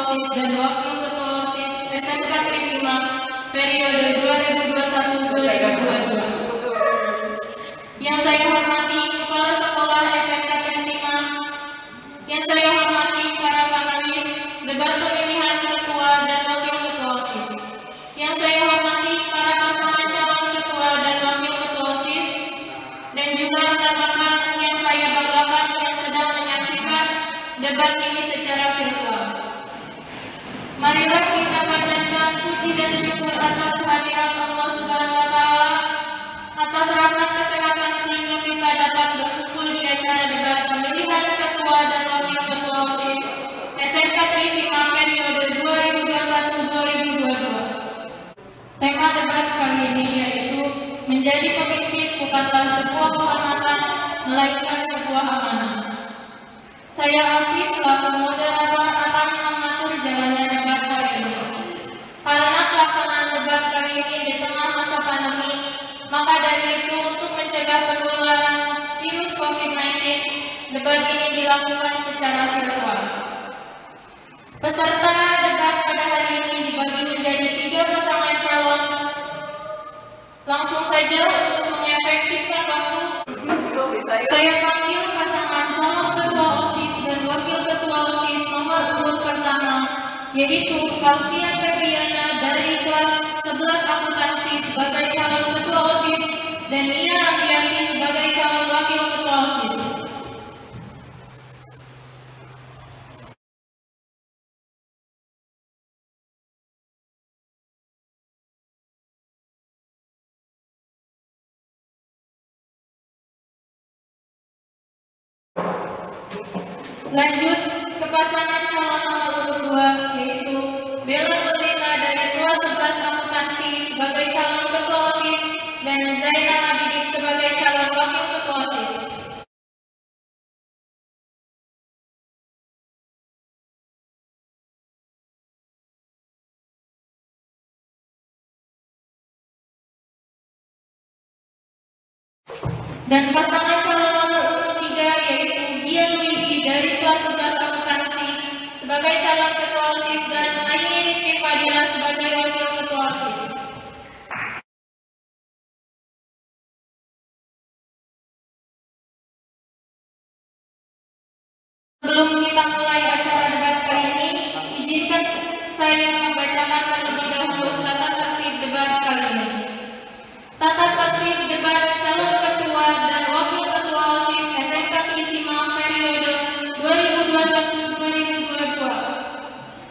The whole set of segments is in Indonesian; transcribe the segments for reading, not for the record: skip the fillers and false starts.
OSIS dan Wakil Ketua OSIS SMK Trisima periode 2021-2022. Yang saya hormati Kepala Sekolah SMK Trisima, yang saya hormati para panelis debat pemilihan Ketua dan Wakil Ketua OSIS, yang saya hormati para pasangan calon Ketua dan Wakil Ketua OSIS, dan juga rekan-rekan yang saya banggakan yang sedang menyaksikan debat ini secara virtual. Marilah kita panjatkan puji dan syukur atas kehadiran Allah Subhanahu wa Ta'ala, atas rahmat kesehatan sehingga kita dapat berkumpul di acara debat pemilihan Ketua dan Wakil Ketua OSIS SMK Trisima periode 2021-2022. Tema debat kali ini yaitu menjadi pemimpin bukanlah sebuah kehormatan, melainkan sebuah amanah. Saya Alfi selaku moderator akan mengatur jalannya debat kali ini. Karena pelaksanaan debat kali ini di tengah masa pandemi, maka dari itu untuk mencegah penularan virus COVID-19, debat ini dilakukan secara virtual. Peserta debat pada hari ini dibagi menjadi 3 pasangan calon. Langsung saja untuk mengefektifkan waktu, saya panggil pasangan calon Ketua OSIS dan Wakil Ketua OSIS nomor urut pertama, yaitu Alfian Febriana dari kelas 11 akuntansi sebagai calon Ketua OSIS dan Nia Randianti sebagai calon Wakil Ketua OSIS. Lanjut ke pasangan calon nomor urut 2, yaitu Bella Murdina dari kelas 11 akuntansi sebagai calon Ketua OSIS dan Zainal Abidin sebagai calon Wakil Ketua OSIS. Dan pasangan calon nomor urut 3 yaitu Dian Luigi dari kelas 11 akuntansi sebagai calon Ketua OSIS dan Aini Rizky Fadila sebagai Wakil Ketua OSIS. Sebelum kita mulai acara debat kali ini, izinkan saya membacakan terlebih dahulu tata tertib debat kali ini. Tata tertib debat calon Ketua dan Wakil Ketua OSIS SMK Trisima periode 2021-2022.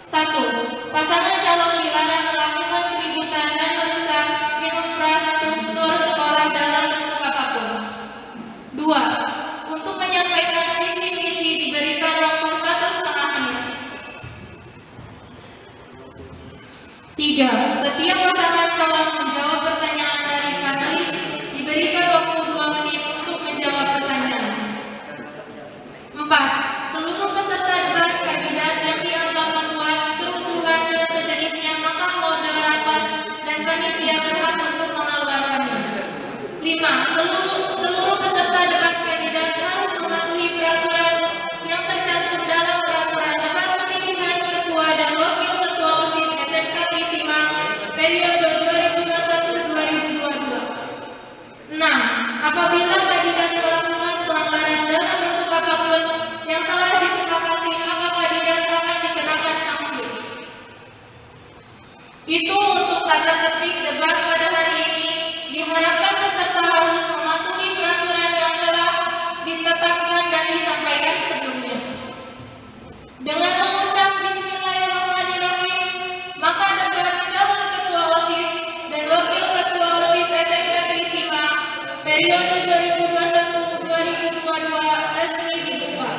1. Pasangan calon dilarang melakukan keributan dan merusak infrastruktur sekolah dalam bentuk apapun. 2. Untuk menyampaikan visi-misi diberikan waktu 1,5 menit. 3. Setiap pasangan calon menjawab pertanyaan dari panelis diberikan waktu 2 menit untuk menjawab pertanyaan. 4. Seluruh peserta debat kandidat yang dianggap membuat kerusuhan dan sejenisnya, maka moderator dan panitia berhak untuk mengeluarkannya. 5. Seluruh peserta debat kandidat harus mematuhi peraturan yang tercantum dalam peraturan debat pemilihan Ketua dan Wakil Ketua OSIS SMK Trisima periode 2021-2022. 6. Apabila kandidat melakukan pelanggaran dalam bentuk apapun yang telah disepakati, maka kandidat akan dikenakan sanksi. Itu untuk tata tertib debat pada hari ini. Diharapkan peserta harus mematuhi peraturan yang telah ditetapkan dan disampaikan sebelumnya. Dengan mengucap Bismillahirrahmanirrahim, maka debat calon Ketua OSIS dan Wakil Ketua OSIS SMK Trisima periode 2021-2022 resmi dibuka.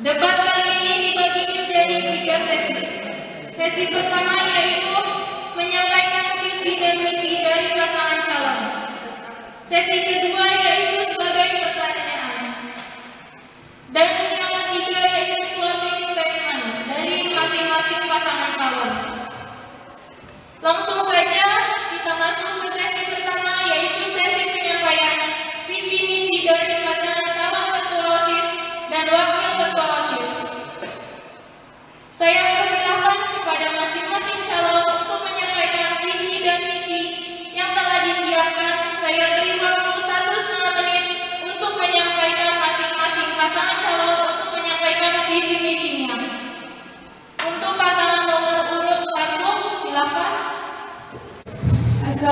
Debat kali ini dibagi menjadi 3 sesi. Sesi pertama yaitu menyampaikan visi dan misi dari pasangan calon. Sesi kedua yaitu sebagai pertanyaan. Dan yang ketiga yaitu closing statement dari masing-masing pasangan calon. Langsung saja kita masuk ke sesi pertama, yaitu sesi penyampaian visi misi dari pasangan calon Ketua OSIS dan Wakil Ketua OSIS.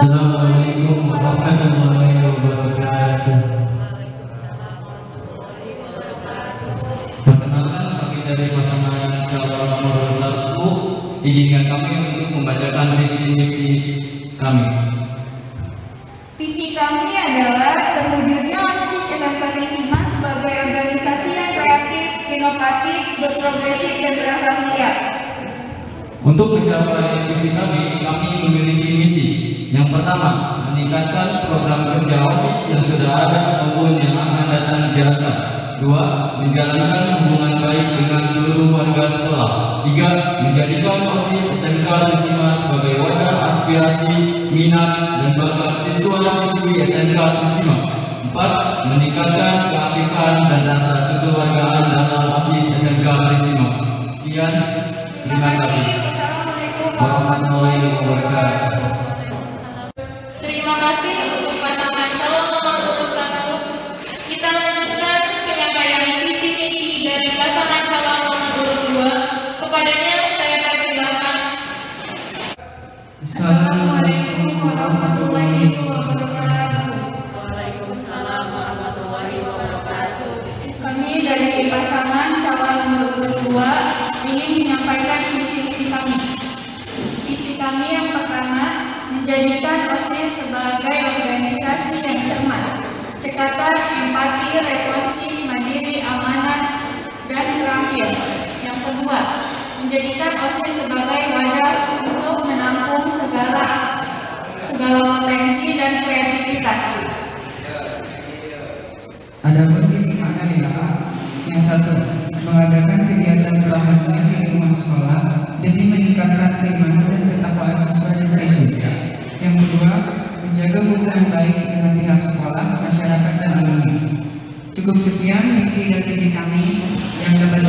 Assalamualaikum warahmatullahi wabarakatuh. Perkenalkan, kami dari pasangan calon nomor 1. Izinkan kami untuk membacakan visi misi kami. Visi kami adalah terwujudnya OSIS SMK Trisima sebagai organisasi yang kreatif, inovatif, berprogresi, dan berakhlak mulia. Untuk mencapai visi kami memiliki misi. Yang pertama, meningkatkan program kerja OSIS yang sudah ada maupun yang akan datang dijalankan. 2. Menjalankan hubungan baik dengan seluruh warga sekolah. 3. Menjadikan OSIS SMK Trisima sebagai wadah aspirasi, minat, dan bakat siswa-siswi SMK Trisima. 4. Meningkatkan keaktifan dan rasa kekeluargaan dalam OSIS SMK Trisima. Sekian, terima kasih. Warahmatullahi wabarakatuh. Terima kasih untuk pasangan calon nomor urut 1. Kita lanjutkan penyampaian visi misi dari pasangan calon nomor urut 2. Kepadanya saya persilahkan. Assalamualaikum warahmatullahi wabarakatuh. Waalaikumsalam warahmatullahi wabarakatuh. Kami dari pasangan calon nomor urut 2 ingin menyampaikan visi misi kami. Visi kami yang pertama, menjadikan OSIS sebagai organisasi yang cermat, cekatan, empati, responsif, mandiri, amanah, dan terampil. Yang kedua, menjadikan OSIS sebagai wadah untuk menampung segala potensi dan kreativitas. Adapun visi kami adalah yang satu, mengadakan kegiatan kerohanian di lingkungan sekolah demi meningkatkan keimanan dan ketakwaan siswa dan siswi. Yang kedua, menjaga hubungan baik dengan pihak sekolah, masyarakat, dan alumni. Cukup sekian misi dan visi kami yang dapat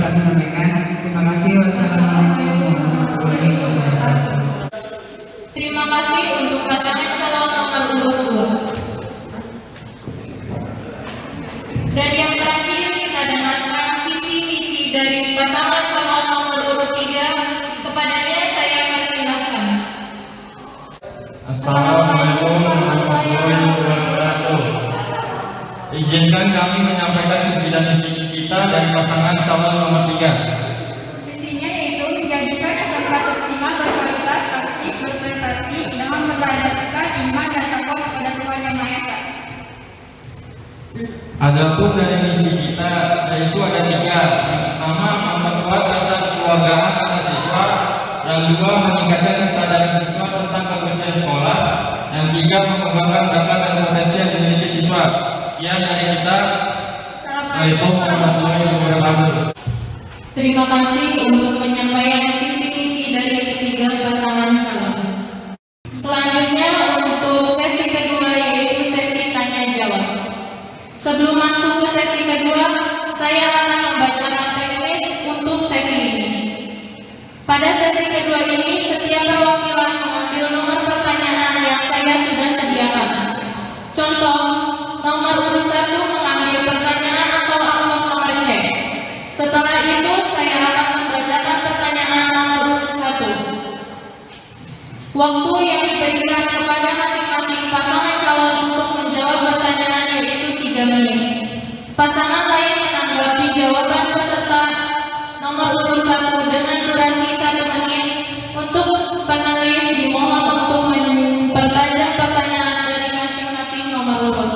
kami sampaikan. Terima kasih. Wassalamualaikum warahmatullahi wabarakatuh. Terima kasih untuk pasangan calon nomor urut 2. Dan yang terakhir kita dengarkan visi misi dari pasangan calon nomor urut 3. Kepadanya saya persilahkan. Assalamualaikum warahmatullahi wabarakatuh. Izinkan kami menyampaikan visi dan misi kita dari pasangan calon nomor 3. Visinya yaitu menjadikan SMK Trisima berkualitas, aktif, berprestasi dengan berlandaskan iman dan takwa kepada Tuhan Yang Maha Esa. Adapun dari misi kita yaitu ada 3. Pertama, memperkuat rasa kekeluargaan antar siswa. Yang 2, meningkatkan kesadaran siswa tentang kebersihan sekolah. Yang 3, mengembangkan bakat dan potensi yang dimiliki siswa. Sekian dari kita. Assalamualaikum warahmatullahi wabarakatuh. Terima kasih untuk penyampaian visi misi dari ketiga pasangan calon. Selanjutnya untuk sesi kedua yaitu sesi tanya jawab. Sebelum masuk ke sesi kedua, saya akan membacakan teknis untuk sesi ini. Pada sesi kedua ini, setiap perwakilan mengambil nomor pertanyaan yang saya sudah sediakan. Contoh, nomor urut 1 mengambil pertanyaan atau amplop nomor C. Setelah itu, saya akan membacakan pertanyaan nomor urut 1. Waktu yang diberikan kepada masing-masing pasangan calon untuk menjawab pertanyaan yaitu 3 menit. Pasangan lain menanggapi jawaban peserta nomor urut 1 dengan durasi 1 menit. Untuk penulis dimohon untuk mempertajam pertanyaan dari masing-masing nomor urut.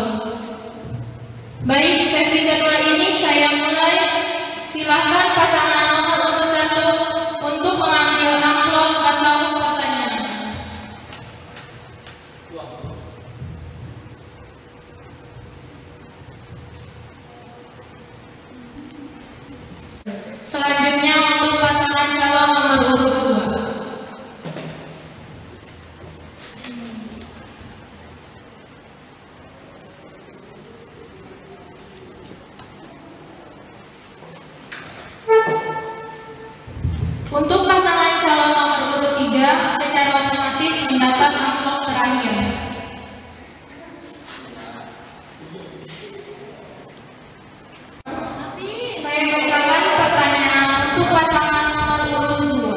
Baik, sesi kedua ini saya mulai. Silakan pasangan nomor urut 1 untuk mengambil amplop atau pertanyaan. Selanjutnya untuk pasangan calon nomor urut 2. Untuk pasangan calon nomor urut 3 secara otomatis mendapat amplop terakhir. Saya bacakan pertanyaan untuk pasangan nomor urut 2.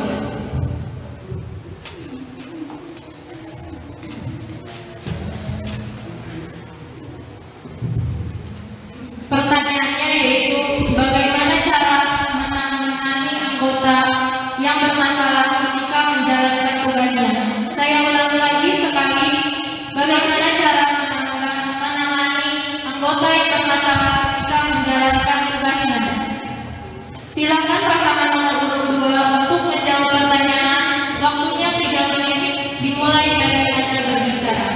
yang bermasalah ketika menjalankan tugasnya. Saya ulangi lagi sekali, bagaimana cara menangani anggota yang bermasalah ketika menjalankan tugasnya. Silakan pasangan nomor urut 2 untuk menjawab pertanyaan. Waktunya 3 menit, dimulai dari Anda berbicara.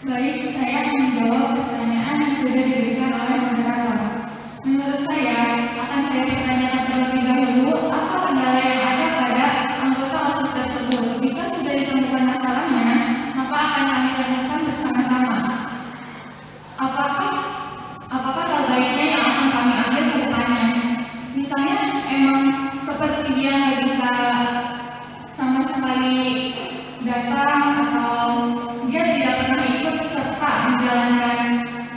Baik, saya akan menjawab pertanyaan yang sudah diberikan oleh moderator. Menurut saya, akan saya pertanyakan terlebih dahulu apa kendala yang ada pada anggota OSIS tersebut. Jika sudah ditemukan masalahnya, maka akan kami renungkan bersama-sama. Apakah hal baiknya yang akan kami ambil ke depannya? Misalnya, emang seperti dia nggak bisa sama sekali datang atau dia tidak pernah ikut serta menjalankan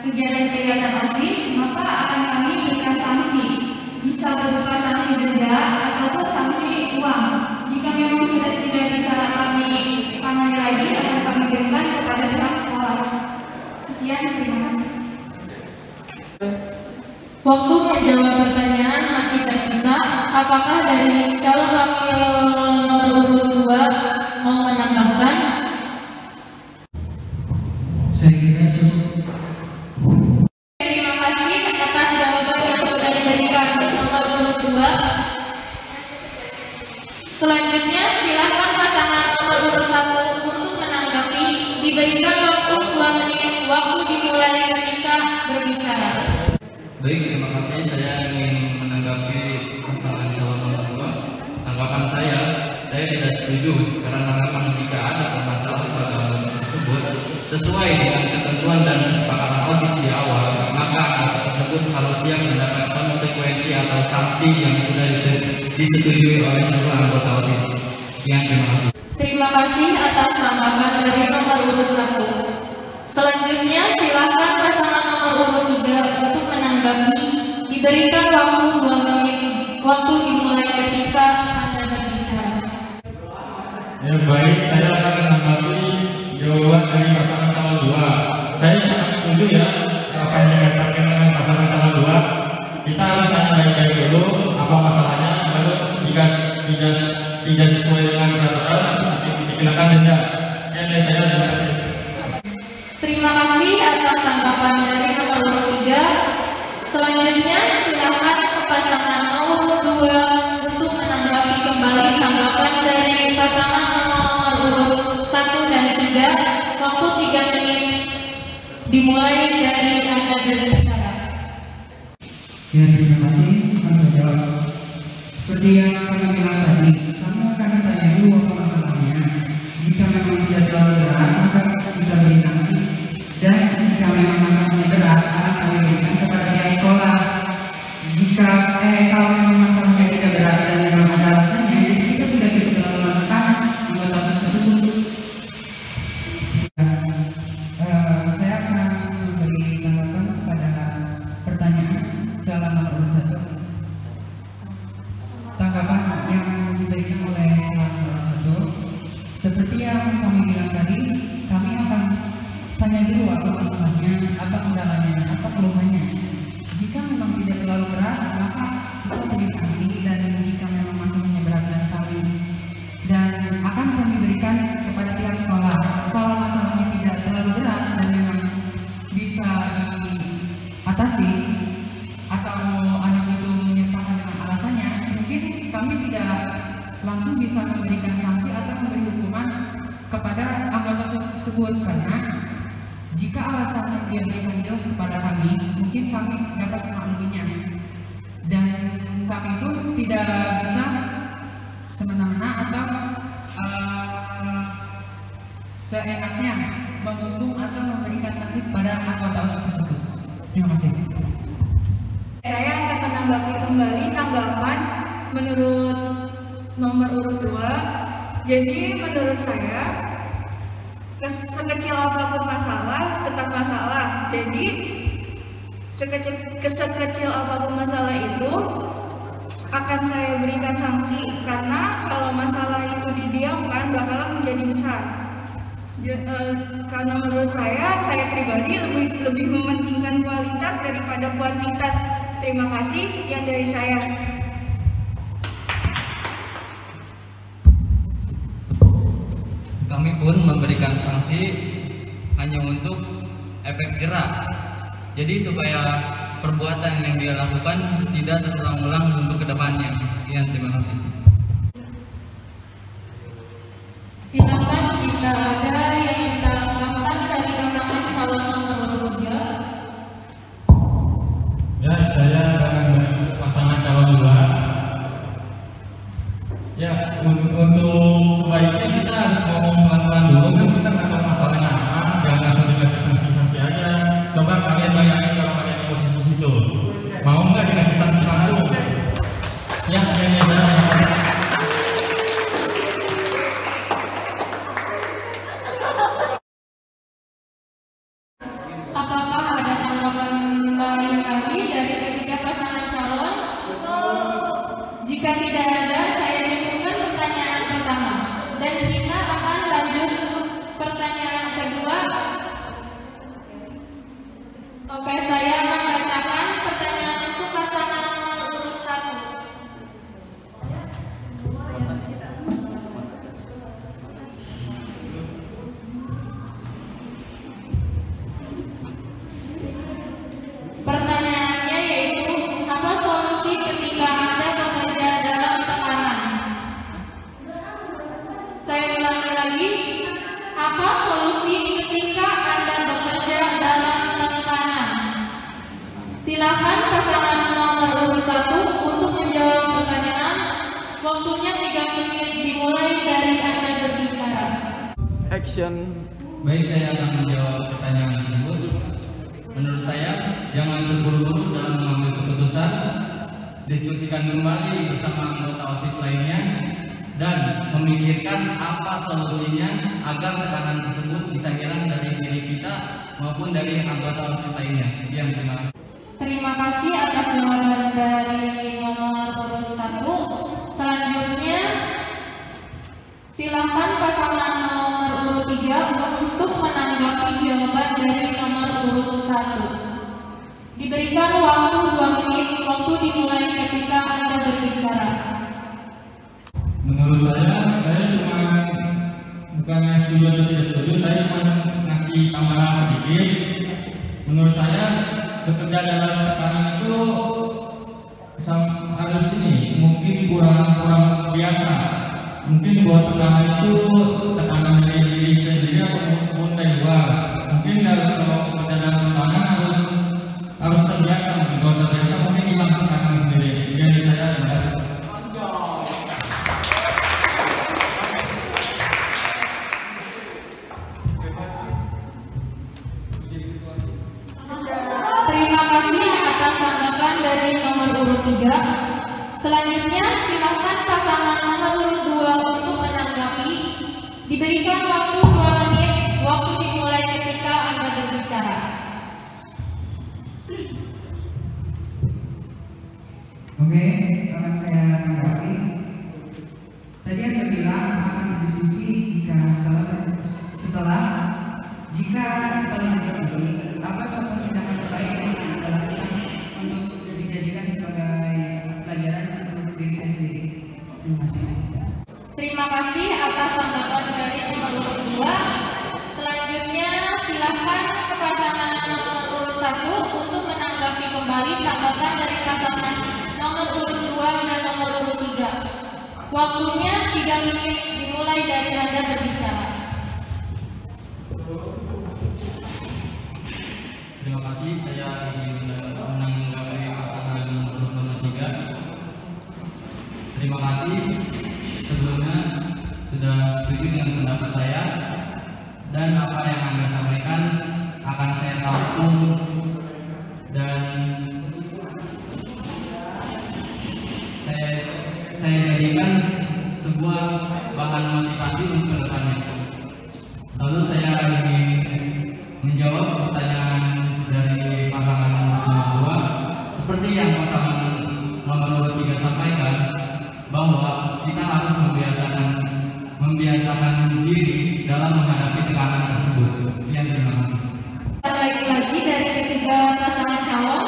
kegiatan-kegiatan OSIS, maka akan kami berikan sanksi. Bisa berupa sanksi denda ataupun sanksi uang. Jika memang sudah tidak bisa kami tangani lagi, akan kami berikan kepada pihak sekolah. Sekian, terima kasih. Waktu menjawab pertanyaan masih tersisa. Apakah dari calon wakil nomor urut 2 mau menambahkan? Saya kira cukup. Terima kasih atas jawaban yang sudah diberikan nomor urut 2. Selanjutnya silakan pasangan nomor urut 1 untuk menanggapi. Diberikan waktu 2 menit. Waktu dimulai ketika berbicara. Baik, terima kasih. Saya ingin menanggapi pasangan calon nomor 2. Tanggapan saya tidak setuju karena memang jika ada permasalahan pada anggota tersebut sesuai dengan ketentuan dan kesepakatan OSIS di awal, maka anggota tersebut harus siap mendapat konsekuensi atau sanksi yang sudah disetujui oleh seluruh anggota OSIS. Sekian, terima kasih. Terima kasih atas tanggapan dari nomor urut 1. Selanjutnya silakan pasangan nomor urut 3 untuk menanggapi. Diberikan waktu 2 menit. Waktu dimulai ketika Anda berbicara. Ya baik, saya akan menanggapi jawaban dari pasangan calon 2. Saya sangat setuju ya apa yang dikatakan dengan pasangan calon 2. Kita harus tanya baik-baik dulu apa masalahnya, lalu jika tidak sesuai dengan peraturan dikenakan denda. Sekian dari saya, terima kasih. Terima kasih atas tanggapan dari nomor urut 3. Selanjutnya silakan pasangan nomor 2 untuk menanggapi kembali tanggapan dari pasangan nomor urut 1 dan 3. Waktu 3 menit dimulai dari Anda berbicara. Ya, terima kasih menjawab. Seperti yang kami bilang tadi, kami akan bertanya dulu apa masalahnya. Jika memang tidak terlalu berat, maka kita beri sanksi. Dan jika memang masalahnya berat, akan kami berikan kepada pihak sekolah. Jika kalau memang masalahnya tidak berat dan memang ada alasannya, jadi kita tidak bisa selalu melakukan anggota OSIS tersebut. Saya akan memberi tanggapan kepada pertanyaan calon nomor urut 1. Tanggapan yang diberikan oleh calon nomor 1, seperti yang kami bilang tadi, kami akan tanya dulu apa masalahnya, apa kendalanya, apa keluhannya. Jika memang tidak terlalu berat, maka kita beri sanksi, dan jika memang masalahnya berat dan akan kami berikan kepada pihak sekolah. Kalau masalahnya tidak terlalu berat dan memang bisa diatasi atau anak itu menyertakan dengan alasannya, mungkin kami tidak langsung bisa memberikan sanksi atau memberi hukuman kepada anggota tersebut, karena jika alasannya dia berikan jelas kepada kami, mungkin kami dapat memakluminya, dan kami pun tidak bisa semena-mena atau seenaknya menghukum atau memberikan sanksi kepada anggota OSIS tersebut. Terima kasih. Saya akan menanggapi kembali tanggapan menurut nomor urut 2. Jadi menurut saya, sekecil apapun masalah tetap masalah. Jadi sekecil apapun masalah itu akan saya berikan sanksi, karena kalau masalah itu didiamkan bakalan menjadi besar. Karena menurut saya pribadi lebih mementingkan kualitas daripada kuantitas. Terima kasih, sekian dari saya. dibatasi hanya untuk efek jerak. Jadi supaya perbuatan yang dia lakukan tidak terulang-ulang untuk kedepannya. Sekian, terima kasih. Silakan jika ada yang ditambahkan dari pasangan calon nomor urut 3. Ya, saya akan pasangan calon 2. Ya, untuk sebaiknya kita harus ngomong pelan-pelan dulu, kan kita nggak tahu masalahnya apa, jangan langsung dikasih sanksi-sanksi aja. Coba kalian bayangin kalau kalian di posisi situ, mau nggak dikasih sanksi langsung? Ya, sekian ya. Apakah ada tanggapan lain lagi dari ketiga pasangan calon? Jika tidak ada, saya cukupkan pertanyaan pertama dan kita akan lanjut pertanyaan kedua. Oke, saya akan bacakan pertanyaan untuk pasangan nomor urut 1. Pertanyaannya yaitu, apa solusi ketika Anda bekerja dalam tekanan? Saya ulangi lagi, apa solusi ketika Anda bekerja dalam tekanan? Silakan pasangan nomor urut 1 untuk menjawab pertanyaan. Waktunya 3 menit dimulai dari Anda berbicara. Action. Baik, saya akan menjawab pertanyaan tersebut. Menurut saya, jangan terburu-buru dalam mengambil keputusan. Diskusikan kembali bersama anggota OSIS lainnya dan memikirkan apa solusinya agar tekanan tersebut bisa hilang dari diri kita maupun dari anggota OSIS lainnya. Sekian, terima kasih. Terima kasih atas jawaban dari nomor urut 1. Selanjutnya, silakan pasangan nomor urut 3 untuk menanggapi jawaban dari nomor urut 1. Diberikan waktu 2 menit, waktu dimulai ketika Anda berbicara. Menurut saya cuma bukannya setuju atau tidak setuju, saya cuma ngasih tambahan sedikit. Menurut saya bekerja dalam tekanan itu harus ini mungkin kurang biasa. Mungkin buat tekanan itu tekanan dari diri sendiri ataupun dari luar. Mungkin kalau bekerja dalam tekanan harus terbiasa. Mungkin kalau terbiasa mungkin hilang tekanan sendiri. Jadi saya terima kasih. Terima kasih atas tanggapan dari nomor urut 3. Selanjutnya, silakan pasangan nomor urut 2 untuk menanggapi. Diberikan waktu 2 menit, waktu dimulai ketika Anda berbicara. Oke, akan saya tanggapi. Tadi Anda bilang akan berdiskusi setelah mengerti apa contoh tindakan terbaik yang Anda lakukan untuk dijadikan sebagai pelajaran untuk diri saya sendiri. Terima kasih. Terima kasih atas tanggapan dari nomor urut 2. Selanjutnya, silakan ke pasangan nomor urut 1 untuk menanggapi kembali tanggapan dari pasangan nomor urut 2 dan nomor urut 3. Waktunya 3 menit dimulai dari Anda berbicara. Terima kasih, saya ingin menanggapi pasangan nomor 3. Terima kasih sebelumnya sudah setuju dengan pendapat saya dan apa yang Anda sampaikan akan saya tampung dan saya jadikan sebuah bahan motivasi untuk kedepannya. Lalu saya ingin menjawab pertanyaan dari pasangan nomor 2 seperti yang pasangan nomor 3 sampaikan, bahwa kita harus membiasakan diri dalam menghadapi tekanan tersebut. Sekian, terima kasih. Lagi dari ketiga pasangan calon.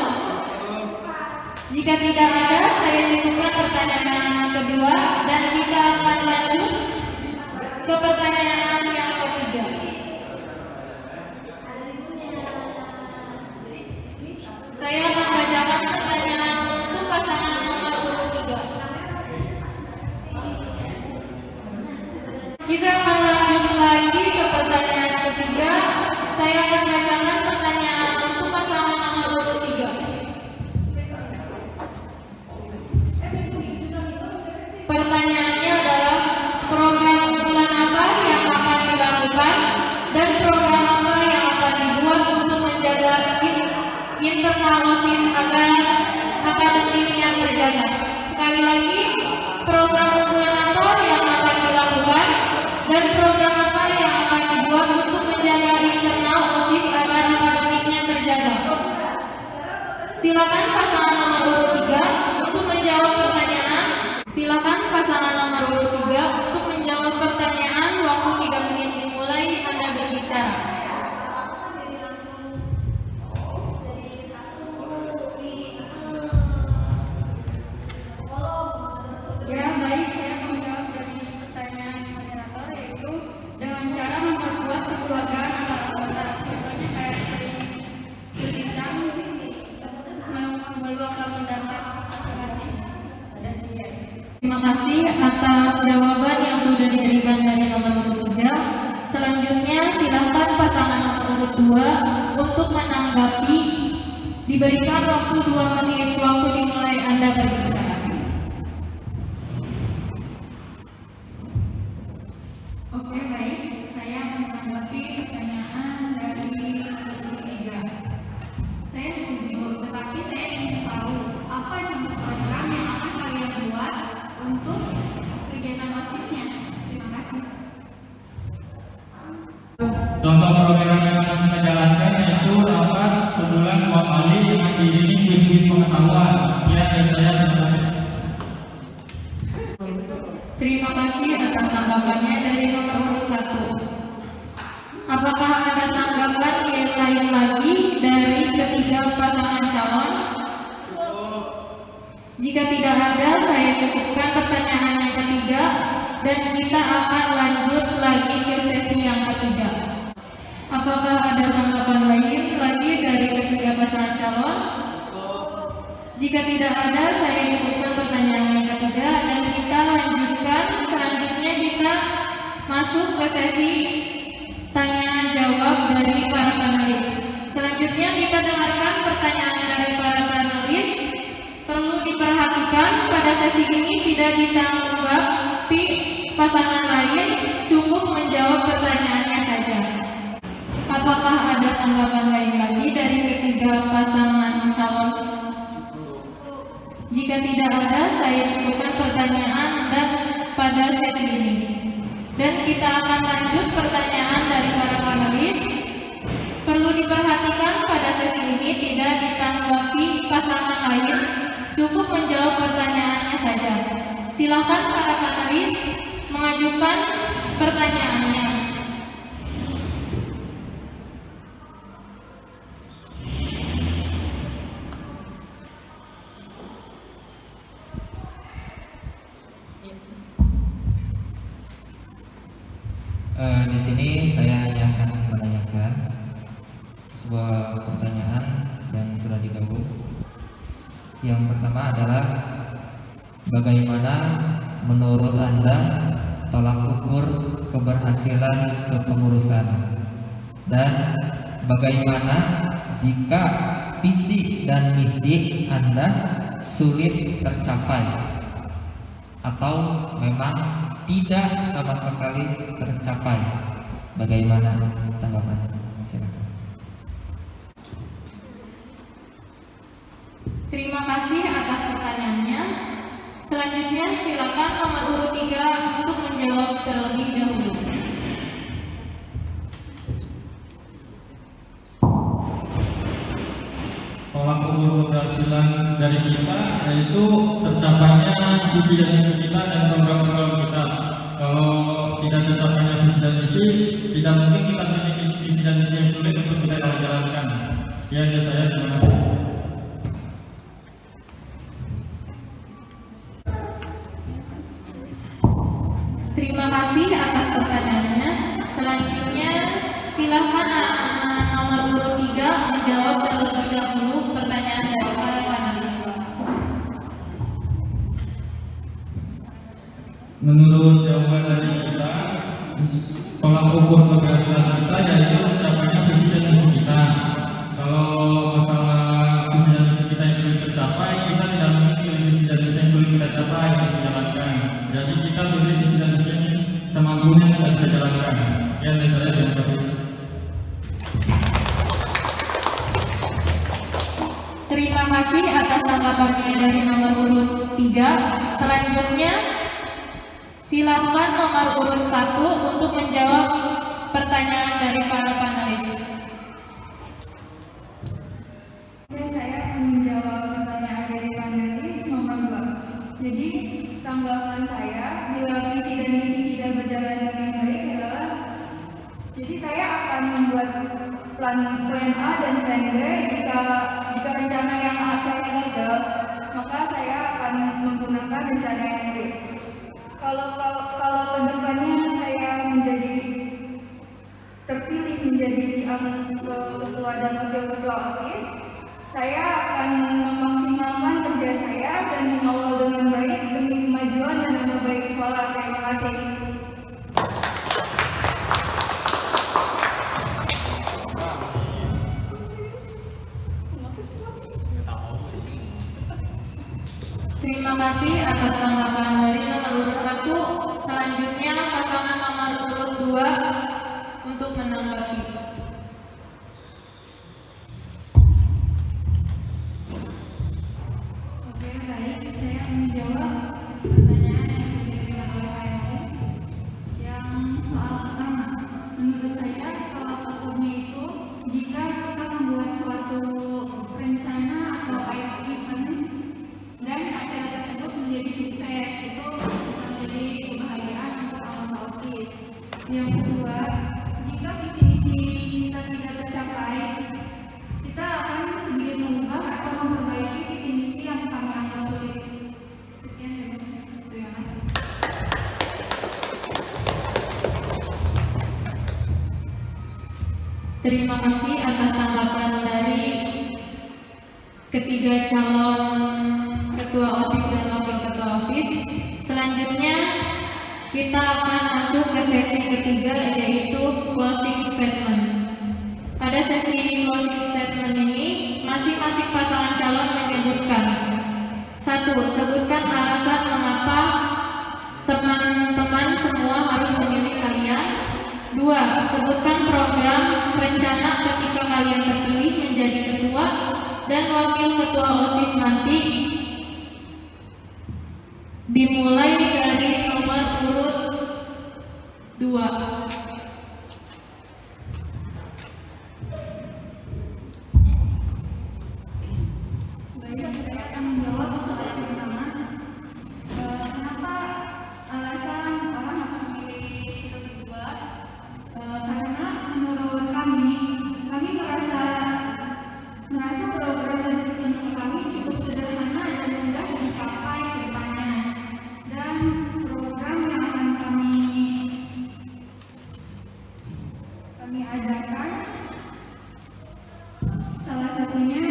Jika tidak ada, saya cukupkan pertanyaan kedua dan kita akan lanjut ke pertanyaan yang ketiga. Terima kasih atas jawaban yang sudah diberikan dari nomor urut 3. Selanjutnya silakan pasangan nomor urut 2 untuk menanggapi. Diberikan waktu 2 menit, waktu dimulai Anda berbicara. Oke, baik. Saya menanggapi pertanyaan dari nomor 3. Saya setuju, tetapi saya ingin tahu apa contoh program yang akan kalian buat untuk kegiatan OSIS-nya. Terima kasih. Contoh program yang akan kita jalankan yaitu rapat sebulan 2 kali dengan diiringi kuis-kuis pengetahuan. Sekian dari saya, terima kasih. Terima kasih atas tanggapannya dari nomor urut 1. Apakah ada tanggapan yang lain lagi dari ketiga pasangan calon? Jika tidak ada, saya cukupkan pertanyaan yang ketiga dan kita akan lanjut lagi ke sesi yang ketiga. Apakah ada tanggapan lain lagi dari ketiga pasangan calon? Jika tidak ada, saya cukupkan pertanyaan yang ketiga dan kita lanjutkan. Selanjutnya kita masuk ke sesi tanya jawab dari para panelis. Selanjutnya kita dengarkan pertanyaan dari para panelis. Perlu diperhatikan pada sesi ini tidak ditanggapi pasangan lain, cukup menjawab pertanyaannya saja. Apakah ada tanggapan lain lagi dari ketiga pasangan calon? Jika tidak ada, saya cukupkan pertanyaan dan pada sesi ini. Dan kita akan lanjut pertanyaan dari para panelis. Perlu diperhatikan pada sesi ini tidak ditanggapi pasangan lain, cukup menjawab pertanyaannya saja. Silakan para panelis mengajukan pertanyaannya. Di sini saya hanya akan menanyakan sebuah pertanyaan yang sudah digabung. Yang pertama adalah bagaimana menurut Anda tolak ukur keberhasilan kepengurusan, dan bagaimana jika visi dan misi Anda sulit tercapai atau memang tidak sama sekali tercapai? Bagaimana tanggapannya? Silakan. Terima kasih atas pertanyaannya. Selanjutnya silakan nomor urut 3 untuk menjawab terlebih dahulu. Tolak ukur keberhasilan dari kita yaitu tercapainya visi dan misi kita dan program-program kita. Kalau tidak tercapainya visi dan misi, tidak mungkin kita memiliki visi dan misi yang sulit untuk kita jalankan. Sekian dari saya, terima kasih. Terima kasih atas pertanyaannya. Selanjutnya silakan nomor urut 3 menjawab terlebih dahulu pertanyaan dari para panelis. Menurut jawaban dari kita, tolak ukur keberhasilan kita yaitu tercapainya visi dan misi kita. Kalau masalah visi dan misi kita yang sulit tercapai, kita tidak memiliki visi dan misi yang sulit kita capai untuk menjalankan. Jadi kita memiliki visi dan misi yang sama guna yang kita bisa jalankan. Sekian dari saya, terima kasih. Terima kasih atas tanggapannya dari nomor urut 3. Selanjutnya silakan nomor urut 1 untuk menjawab pertanyaan dari para panelis. Saya akan menjawab pertanyaan dari panelis nomor 2. Jadi tanggapan saya bila visi dan misi tidak berjalan dengan baik adalah, jadi saya akan membuat plan A dan plan B. Jika rencana yang A saya gagal, maka saya akan menggunakan rencana yang B. Kalau kedepannya saya menjadi terpilih menjadi ketua dan wakil ketua OSIS, saya akan memaksimalkan kerja saya dan mengawal dengan baik demi kemajuan Terima kasih atas tanggapan dari nomor urut 1. Selanjutnya pasangan nomor urut 2 untuk menanggapi. Oke, baik. Saya menjawab pertanyaan yang sudah diberikan oleh Pak Elis. Yang soal pertama, menurut saya kalau hukumnya itu jika kita membuat suatu rencana atau event dan acara tersebut menjadi sukses, itu bisa menjadi kebahagiaan untuk anggota OSIS. Yang kedua, jika visi misi kita tidak tercapai, kita akan sedikit mengubah atau memperbaiki visi misi yang kami anggap sulit. Sekian dari saya. Terima kasih. Terima kasih atas tanggapan dari ketiga calon ketua OSIS dan wakil ketua OSIS. Selanjutnya kita akan masuk ke sesi ketiga, yaitu closing statement. Pada sesi closing statement ini, masing-masing pasangan calon menyebutkan: 1. Sebutkan alasan mengapa teman-teman semua harus memilih kalian. 2. Sebutkan program rencana ketika kalian terpilih menjadi ketua dan wakil ketua OSIS nanti, dimulai dari nomor urut 2. Baik, saya akan menjawab soal yang pertama. Kenapa alasan orang harus memilih kita berdua? Karena menurut kami merasa program dan visi misi kami cukup sederhana dan mudah dicapai ke depannya. Dan program yang akan kami adakan salah satunya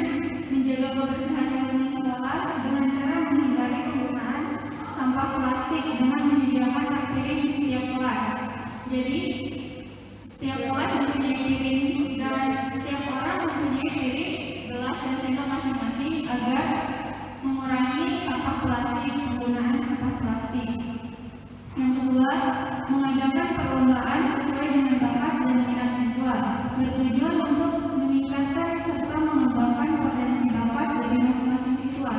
menjaga kebersihan lingkungan sekolah dengan cara menghindari penggunaan sampah plastik dengan menyediakan hak piring di setiap kelas. Jadi setiap kelas mempunyai piring dan setiap orang mempunyai piring, gelas dan sendok masing-masing agar mengurangi sampah plastik, penggunaan sampah plastik. Yang kedua, mengadakan perlombaan sesuai dengan bakat dan minat siswa, bertujuan untuk meningkatkan serta mengembangkan potensi bakat dari masing-masing siswa.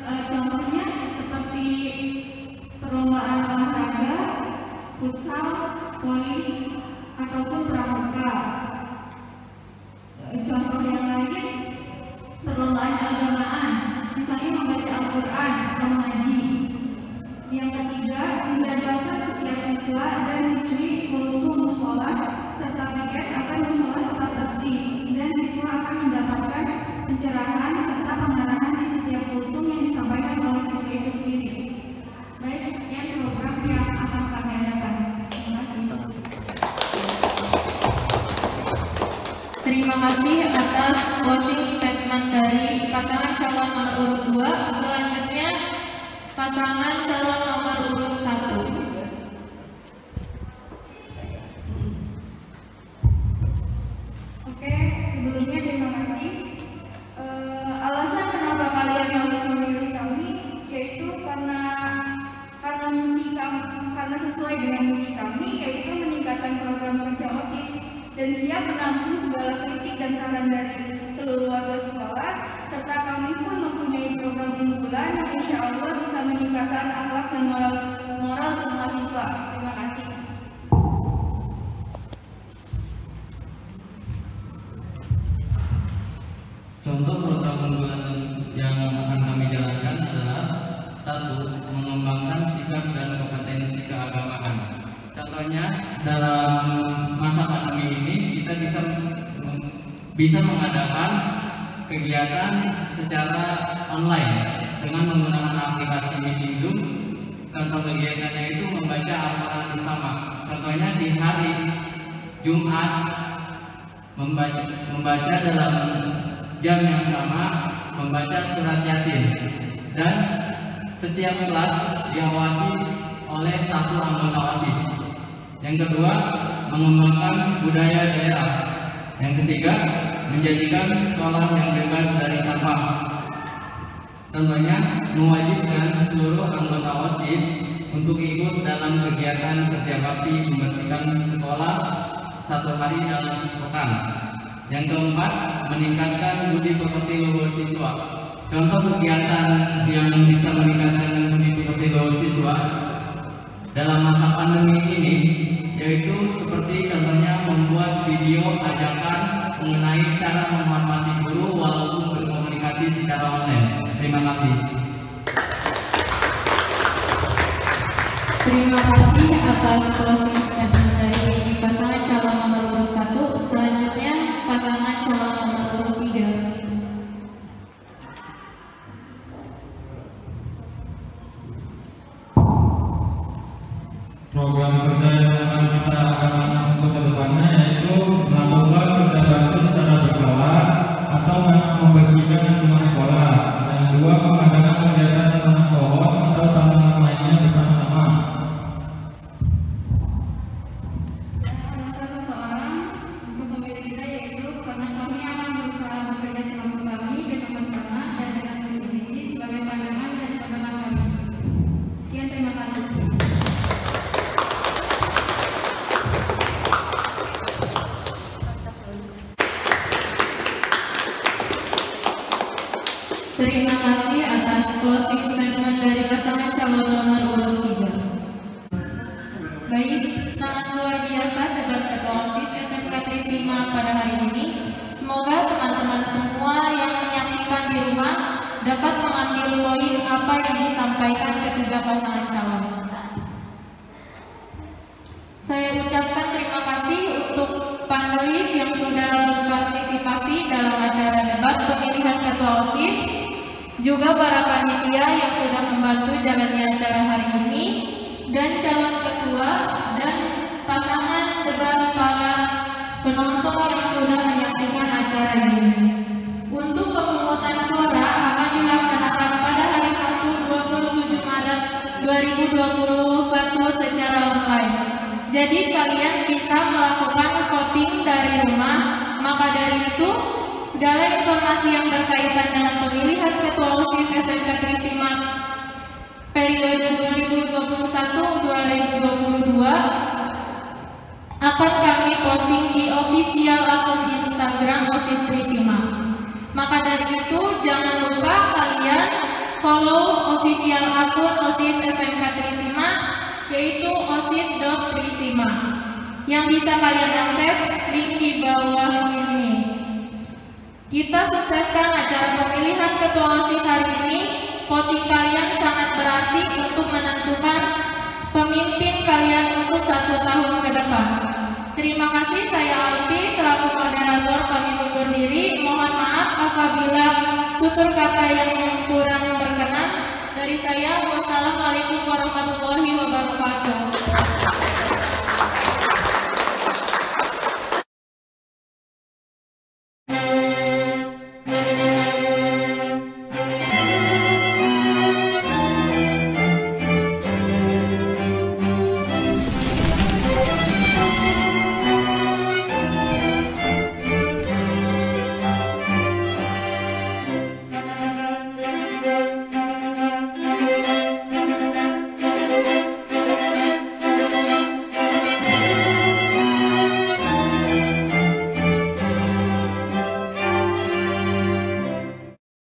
Contohnya seperti perlombaan olahraga, futsal, voli, ataupun pramuka. Contoh yang lain, perlombaan keagamaan, misalnya membaca Al-Quran atau mengaji. Yang ketiga, menjadwalkan setiap siswa dan siswi kultum musola serta piket agar musola tetap bersih dan siswa akan mendapatkan pencerahan serta pengarahan di setiap kultum yang disampaikan oleh siswa itu sendiri. Baik, sekian program yang akan kami adakan. Terima kasih. Terima kasih atas closing statement dari pasangan calon nomor urut 2. Selanjutnya pasangan calon nomor urut 1. Oke, sebelumnya terima kasih. Alasan kenapa kalian harus memilih kami yaitu karena misi kami, karena sesuai dengan misi kami, yaitu meningkatkan program kerja OSIS dan siap menampung segala kritik dan saran dari seluruh warga sekolah, serta kami pun mempunyai program unggulan yang insya Allah bisa meningkatkan akhlak dan moral semua siswa. Terima kasih. Contoh program unggulan yang akan kami jalankan adalah: 1. Mengembangkan sikap dan kompetensi keagamaan. Contohnya, dalam masa pandemi ini kita bisa mengadakan kegiatan secara online dengan menggunakan aplikasi Meeting Zoom. Contoh kegiatannya itu membaca Al-Quran bersama. Contohnya di hari Jumat membaca dalam jam yang sama, membaca surat Yasin, dan setiap kelas diawasi oleh satu anggota OSIS. Yang kedua, mengembangkan budaya daerah. Yang ketiga, menjadikan sekolah yang bebas dari sampah. Tentunya mewajibkan seluruh anggota OSIS untuk ikut dalam kegiatan kerja bakti membersihkan sekolah 1 hari dalam sepekan. Yang keempat, meningkatkan budi pekerti luhur siswa. Contoh kegiatan yang bisa meningkatkan budi pekerti luhur siswa dalam masa pandemi ini yaitu seperti contohnya membuat video ajakan mengenai cara menghormati guru walaupun berkomunikasi secara online. Terima kasih. Terima kasih atas closing statement dari pasangan calon nomor urut 1. Selanjutnya pasangan calon nomor urut 3. Program kerja yang akan kita untuk ke depannya yaitu melakukan kerja bakti secara berkala atau membersihkan lingkungan sekolah. Yang kedua, mengadakan kegiatan tanam pohon atau tanaman lainnya bersama-sama. Rasa seseorang untuk pemilih kita yaitu karena kami akan berusaha bekerja selama kami dengan bersama dan dengan visi-misi sebagai pandangan dan pedoman kami. Sekian, terima kasih. Terima kasih atas closing statement dari pasangan calon nomor urut 3. Baik, sangat luar biasa debat ketua OSIS SMK Trisima pada hari ini. Semoga teman-teman semua yang menyaksikan di rumah dapat mengambil poin apa yang disampaikan ketiga pasangan calon. Saya ucapkan terima kasih untuk panelis yang sudah berpartisipasi dalam acara debat pemilihan ketua OSIS, juga para panitia yang sudah membantu jalannya acara hari ini, dan calon ketua dan pasangan debat para penonton yang sudah menyaksikan acara ini. Untuk pemungutan suara akan dilaksanakan pada hari Sabtu 27 Maret 2021 secara online. Jadi kalian bisa melakukan voting dari rumah. Maka dari itu, segala informasi yang berkaitan dengan pemilihan ketua OSIS SMK Trisima periode 2021-2022 akan kami posting di official akun Instagram OSIS Trisima. Maka dari itu, jangan lupa kalian follow official akun OSIS SMK Trisima, yaitu osis.trisima, yang bisa kalian akses link di bawah ini. Kita sukseskan acara pemilihan ketua OSIS hari ini. Voting kalian sangat berarti untuk menentukan pemimpin kalian untuk 1 tahun ke depan. Terima kasih, saya Alfi selaku moderator pamit undur diri. Mohon maaf apabila tutur kata yang kurang berkenan. Dari saya, wassalamualaikum warahmatullahi wabarakatuh.